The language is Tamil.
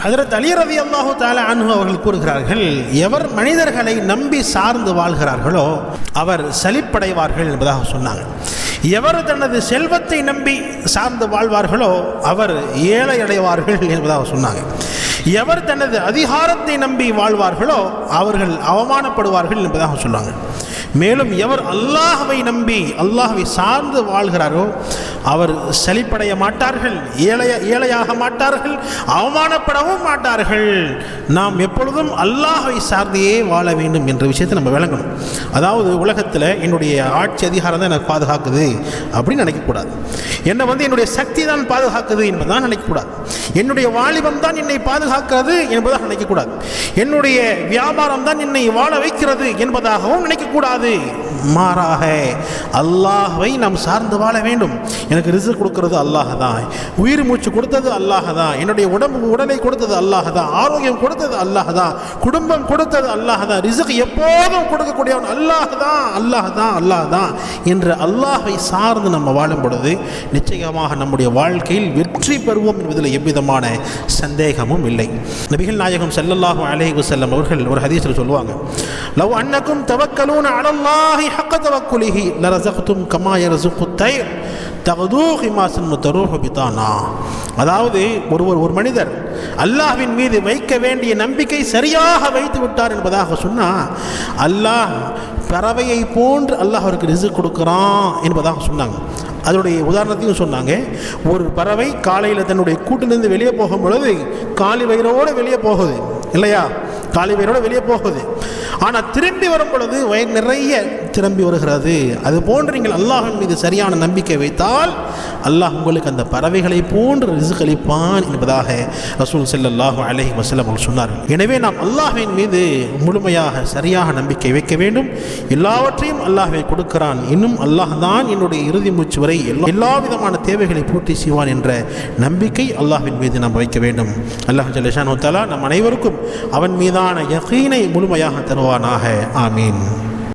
ஹஜ்ரத் அலி ரலியல்லாஹு தஆலா அன்ஹு அவர்கள் கூறுகிறார்கள், எவர் மனிதர்களை நம்பி சார்ந்து வாழ்கிறார்களோ அவர் சலிப்படைவார்கள் என்பதாக சொன்னாங்க. எவர் தனது செல்வத்தை நம்பி சார்ந்து வாழ்வார்களோ அவர் ஏழை அடைவார்கள் என்பதாக சொன்னாங்க. எவர் தனது அதிகாரத்தை நம்பி வாழ்வார்களோ அவர்கள் அவமானப்படுவார்கள் என்பதாக சொன்னாங்க. மேலும் எவர் அல்லாஹ்வை நம்பி அல்லாஹ்வை சார்ந்து வாழ்கிறாரோ அவர் சலிப்படைய மாட்டார்கள், ஏழையாக மாட்டார்கள், அவமானப்படவும் மாட்டார்கள். நாம் எப்பொழுதும் அல்லாஹ்வை சார்ந்தே வாழ வேண்டும் என்ற விஷயத்தை நம்ம விளங்கணும். அதாவது உலகத்தில் என்னுடைய ஆட்சி அதிகாரம் தான் எனக்கு பாதுகாக்குது அப்படின்னு நினைக்கக்கூடாது. என்னை என்னுடைய சக்தி தான் பாதுகாக்குது என்பதான் நினைக்கக்கூடாது. என்னுடைய வாலிபம் தான் என்னை பாதுகாக்கிறது என்பதாக நினைக்கக்கூடாது. என்னுடைய வியாபாரம் தான் என்னை வாழ வைக்கிறது என்பதாகவும் நினைக்கக்கூடாது. மாறாக அல்லாஹ்வை நாம் சார்ந்து வாழ வேண்டும். எனக்கு ரிஸ்க் கொடுக்கிறது அல்லாஹ் தான், உயிர் மூச்சு கொடுத்தது அல்லாஹ் தான், என்னுடைய உடலை கொடுத்தது அல்லாஹ் தான், ஆரோக்கியம் கொடுத்தது அல்லாஹ் தான், குடும்பம் கொடுத்தது அல்லாஹ் தான், ரிஸ்க் எப்போதும் கொடுக்கக்கூடியவன் அல்லாஹ் தான், அல்லாஹ் தான், அல்லாஹ் தான் என்று அல்லாஹ்வை சார்ந்து நம்ம வாழும் பொழுது நிச்சயமாக நம்முடைய வாழ்க்கையில் வெற்றி பெறுவோம் என்பதில் எவ்விதமான சந்தேகமும் இல்லை. நபிகள் நாயகம் ஸல்லல்லாஹு அலைஹி வஸல்லம் அவர்கள் ஒரு ஹதீஸில் சொல்லுவாங்க, லவ் அன்னக்கும் தவக்கலூன அலல்லாஹி ஹக்க தவக்குலிஹி லரஸக்தும் கமா யர்ஸுகுத் தைர் தக்து ஹிமாஸன் முதரூஹு பிதானா. அதாவது ஒரு மனிதர் அல்லாஹ்வின் மீது வைக்க வேண்டிய நம்பிக்கை சரியாக வைத்து விட்டார் என்பதாக சொன்னால் அல்லாஹ் பறவையை போன்று அல்லாஹ் அவருக்கு ரிஸ்க் கொடுக்குறான் என்பதாக சொன்னாங்க. அதனுடைய உதாரணத்தையும் சொன்னாங்க. ஒரு பறவை காலையில் தன்னுடைய கூட்டிலிருந்து வெளியே போகும் பொழுது காலி வயிறோடு வெளியே போகுது இல்லையா, காலி வயிறோடு வெளியே போகுது. ஆனால் திரும்பி வரும் பொழுது வயிறு நிறைய திரும்பி வருகிறது. அது போன்று நீங்கள் அல்லாஹ்வின் மீது சரியான நம்பிக்கை வைத்தால் அல்லாஹ் உங்களுக்கு அந்த பறவைகளை போன்று ரிஸ்க் அளிப்பான் என்பதாக ரசூல் ஸல்லல்லாஹு அலைஹி வஸல்லம் அவர்கள் சொன்னார்கள். எனவே நாம் அல்லாஹ்வின் மீது முழுமையாக சரியாக நம்பிக்கை வைக்க வேண்டும். எல்லாவற்றையும் அல்லாஹ்வை கொடுக்கிறான், இன்னும் அல்லாஹ் தான் என்னுடைய இறுதி மூச்சு வரை எல்லா விதமான தேவைகளை பூர்த்தி செய்வான் என்ற நம்பிக்கை அல்லாஹ்வின் மீது நாம் வைக்க வேண்டும். அல்லாஹ் ஜல்ல ஷானஹு தஆலா நம் அனைவருக்கும் அவன் மீதான யகீனை முழுமையாக தருவானாக. ஆமீன்.